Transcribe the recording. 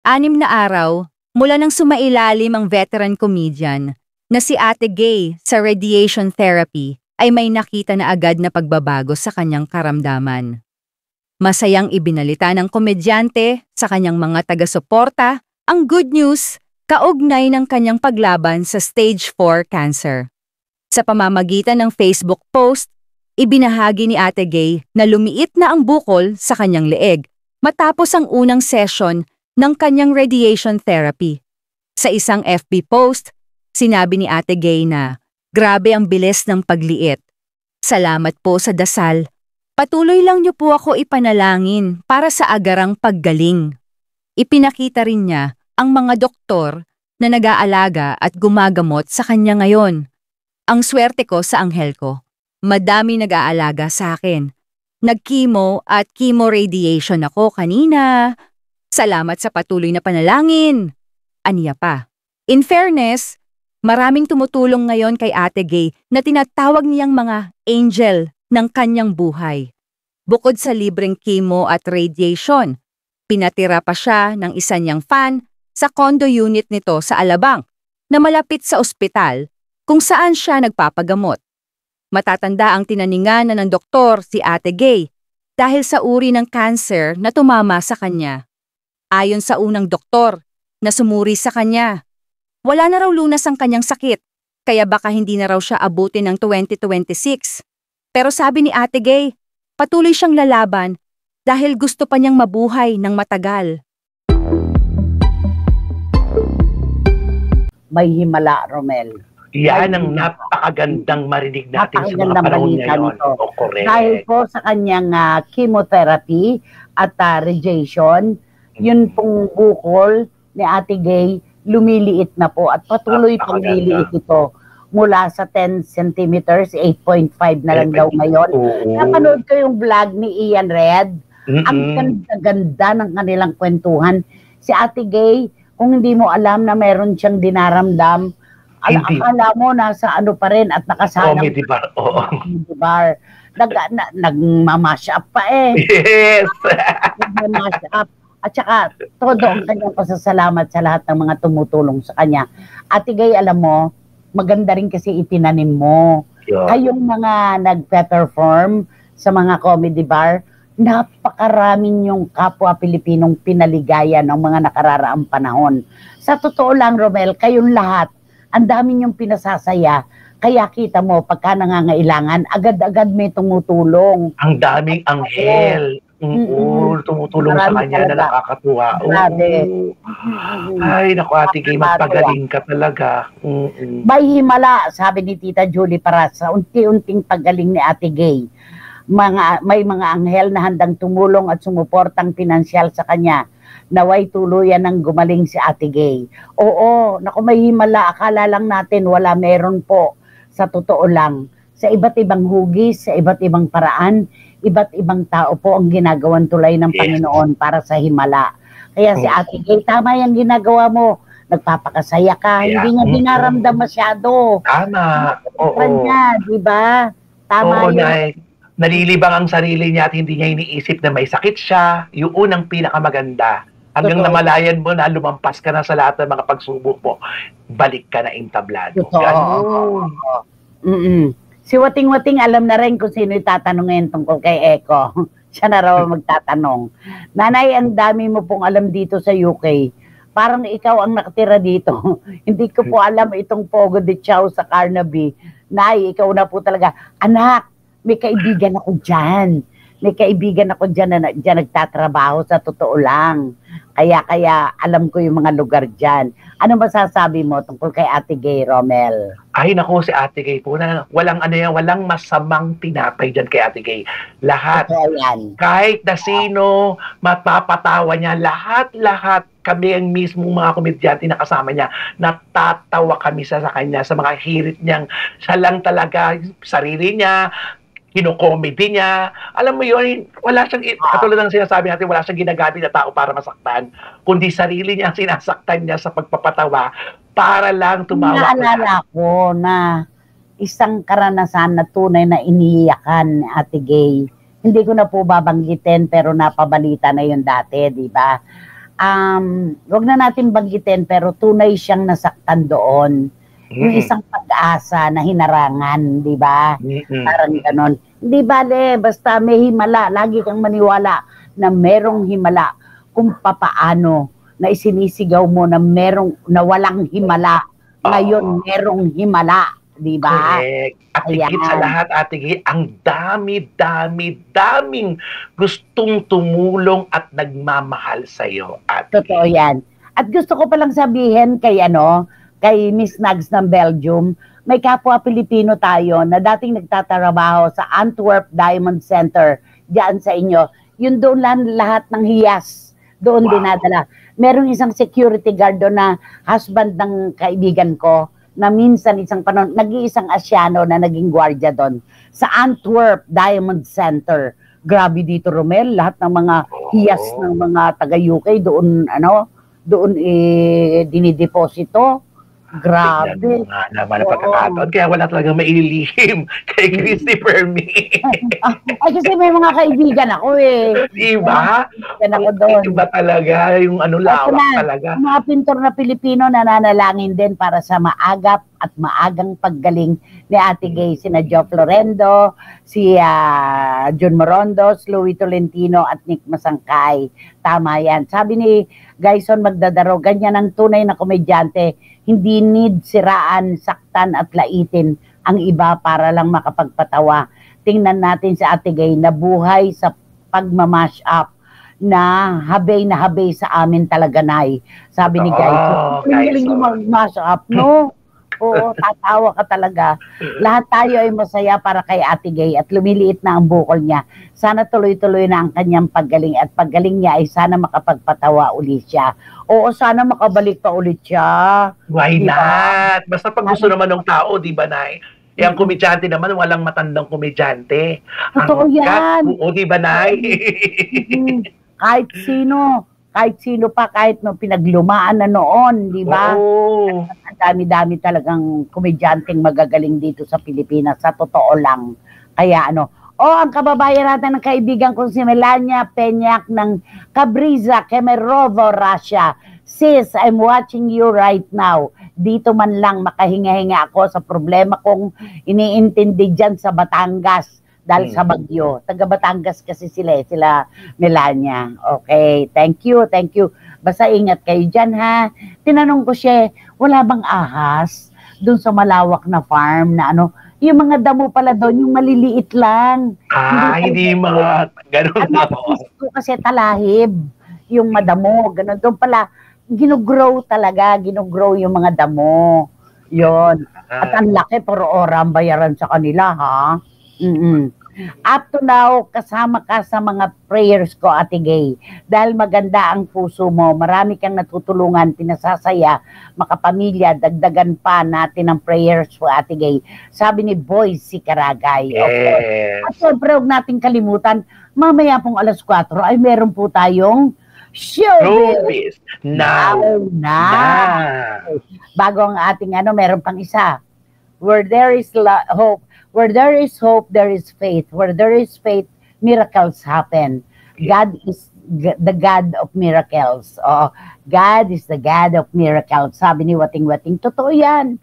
6 na araw mula nang sumailalim ang veteran comedian na si Ate Gay sa radiation therapy ay may nakita na agad na pagbabago sa kanyang karamdaman. Masayang ibinalita ng komedyante sa kanyang mga taga-suporta ang good news kaugnay ng kanyang paglaban sa stage 4 cancer. Sa pamamagitan ng Facebook post, ibinahagi ni Ate Gay na lumiit na ang bukol sa kanyang leeg matapos ang unang session ng kanyang radiation therapy. Sa isang FB post, sinabi ni Ate Gay na, "Grabe ang bilis ng pagliit. Salamat po sa dasal. Patuloy lang niyo po ako ipanalangin para sa agarang paggaling." Ipinakita rin niya ang mga doktor na nag-aalaga at gumagamot sa kanya ngayon. "Ang swerte ko sa anghel ko. Madami nag-aalaga sa akin. Nag-chemo at chemo radiation ako kanina. Salamat sa patuloy na panalangin." Aniya pa. In fairness, maraming tumutulong ngayon kay Ate Gay na tinatawag niyang mga angel ng kanyang buhay. Bukod sa libreng chemo at radiation, pinatira pa siya ng isa niyang fan sa condo unit nito sa Alabang na malapit sa ospital kung saan siya nagpapagamot. Matatanda ang tinaningan na ng doktor si Ate Gay dahil sa uri ng cancer na tumama sa kanya. Ayon sa unang doktor na sumuri sa kanya, wala na raw lunas ang kanyang sakit, kaya baka hindi na raw siya abutin ng 2026. Pero sabi ni Ate Gay, patuloy siyang lalaban dahil gusto pa niyang mabuhay ng matagal. May himala, Romel. Yan ang napakagandang marinig natin sa mga panahon ngayon. Oh, dahil po sa kanyang chemotherapy at radiation, yun pong bukol ni Ate Gay, lumiliit na po at patuloy pang liliit ito. Mula sa 10 centimeters, 8.5 na lang daw ngayon. Napanood ko yung vlog ni Ian Red. Ang ganda-ganda ng kanilang kwentuhan. Si Ate Gay, kung hindi mo alam na meron siyang dinaramdam, akala mo nasa ano pa rin at nakasalang comedy bar. Comedy bar. Nagmamash up pa eh. Yes! Nagmamash up. At saka, todo ang kanyang pasasalamat sa lahat ng mga tumutulong sa kanya. Ate Gay, alam mo, maganda rin kasi itinanim mo. Yeah. Kayong mga nagpe-perform sa mga comedy bar, napakaraming yung kapwa Pilipinong pinaligaya ng mga nakararaang panahon. Sa totoo lang, Romel, kayong lahat, ang dami niyong pinasasaya. Kaya kita mo, pagka nangangailangan, agad-agad may tumutulong. Ang daming anghel. Tumutulong sa kanya na nakakatuwa. Ay, naku Ate Gay, magpagaling ka talaga. May himala, sabi ni Tita Julie Parasa, unti-unting paggaling ni Ate Gay. May mga anghel na handang tumulong at sumuportang pinansyal sa kanya. Naway tuluyan ng gumaling si Ate Gay. Oo, naku, may himala. Akala lang natin wala, meron po. Sa totoo lang, sa iba't ibang hugis, sa iba't ibang paraan, iba't ibang tao po ang ginagawan tulay ng Panginoon para sa himala. Kaya si Ate Gay, tama yung ginagawa mo. Nagpapakasaya ka, hindi niya dinaramdam masyado. Tama. Oo. Niya, di ba? Tama yun. Nalilibang ang sarili niya at hindi niya iniisip na may sakit siya. Yung unang pinakamaganda. Hanggang namalayan mo na lumampas ka na sa lahat ng mga pagsubok mo, balik ka na entablado. Si Wating-Wating alam na rin kung sino itatanungin tungkol kay Eko. Siya na raw magtatanong. Nanay, ang dami mo pong alam dito sa UK. Parang ikaw ang nakatira dito. Hindi ko po alam itong Pogo de Chao sa Carnaby. Nay, ikaw na po talaga. Anak, may kaibigan ako dyan. May kaibigan ako dyan na dyan nagtatrabaho sa totoo lang. Kaya alam ko yung mga lugar dyan. Ano masasabi mo tungkol kay Ate Gay, Romel? Ay nako, si Ate Gay po na walang masamang tinapay dyan kay Ate Gay. Lahat. Kahit na sino, mapapatawa niya. Lahat. Kami ang mismong mga komedyante na kasama niya. Natatawa kami sa kanya, sa mga hirit niyang siya lang talaga, sarili niya, kino-comedy niya. Alam mo yun, wala siyang, katulad ng sinasabi natin, wala siyang ginagamit na tao para masaktan, kundi sarili niya ang sinasaktan niya sa pagpapatawa para lang tumawa. Naalala ko na isang karanasan na tunay na iniiyakan ni Ate Gay. Hindi ko na po babanggitin pero napabalita na yun dati, di ba? wag na natin banggitin, pero tunay siyang nasaktan doon. Yung isang pag-asa na hinarangan, di ba? Parang ganon. Hindi bale, basta may himala. Lagi kang maniwala na merong himala kung papaano na isinisigaw mo na na walang himala. Ngayon, merong himala. Di ba? Correct. At higit sa lahat, Ate Gay, ang daming gustong tumulong at nagmamahal sa'yo, Ate Gay. Totoo yan. At gusto ko palang sabihin kay Miss Nags ng Belgium, may kapwa Pilipino tayo na dating nagtatrabaho sa Antwerp Diamond Center diyan sa inyo. Yun doon lahat ng hiyas doon dinadala. Merong isang security guard doon na husband ng kaibigan ko na minsan isang panahon, nag-iisang Asyano na naging gwardiya doon sa Antwerp Diamond Center. Grabe dito, Romel, lahat ng mga hiyas ng mga taga-UK doon dinideposito. Grabe. Nga naman ang pagkakataon. Kaya wala talaga maililihim kay Christopher Me. Ay, kasi may mga kaibigan ako eh. Diba? Kaibigan ako doon. Iba talaga, yung lawak talaga. Mga pintor na Pilipino nananalangin din para sa maagap at maagang paggaling ni Ate Gay, sina Joe Florendo, si John Morondos, Louie Tolentino at Nick Masangkay. Tama yan. Sabi ni Gaison Magdadaro, ganyan ang tunay na komedyante. Hindi need siraan, saktan at laitin ang iba para lang makapagpatawa. Tingnan natin si Ate Gay na buhay sa pagmamash up na habay sa amin talaga, Nay. Sabi ni Guy, galing mo mag-mash up, no? Oo, tatawa ka talaga. Lahat tayo ay masaya para kay Ate Gay at lumiliit na ang bukol niya. Sana tuloy-tuloy na ang kanyang paggaling at paggaling niya ay sana makapagpatawa ulit siya. Oo, sana makabalik pa ulit siya. Why not? Basta pag gusto naman ng tao, di ba, Nay? Yung komedyante naman, walang matandang komedyante. Totoo yan. Oo, di ba, Nay? Kahit sino pa, kahit no pinaglumaan na noon, di ba? Oo. Ang dami-dami talagang komedyanteng magagaling dito sa Pilipinas, sa totoo lang. Kaya ang kababayan natin ng kaibigan kong si Melania Peñac ng Cabriza, Kemerovo, Russia. Sis, I'm watching you right now. Dito man lang makahinga-hinga ako sa problema kong iniintindi dyan sa Batangas. Dahil sa Bagyo. Taga Batangas kasi sila Melania. Okay, thank you. Basta ingat kayo dyan, ha. Tinanong ko siya, wala bang ahas doon sa malawak na farm na yung mga damo pala doon, yung maliliit lang. Hindi mga ganun na. Ko kasi talahib, yung madamo, ganun. Doon pala, ginugrow yung mga damo. Yon. At ang laki, pero oram bayaran sa kanila, ha. Up to now, kasama ka sa mga prayers ko, Ate Gay. Dahil maganda ang puso mo, marami kang natutulungan, pinasasaya, makapamilya, dagdagan pa natin ang prayers po, Ate Gay. Sabi ni Boy si Karagay. Yes. At syempre, huwag natin kalimutan, mamaya pong 4:00 ay meron po tayong Showbiz Now. Bago ang ating meron pang isa. Where there is hope, where there is hope, there is faith. Where there is faith, miracles happen. God is the God of miracles. God is the God of miracles. Sabi ni Wating Wating, totoo yan.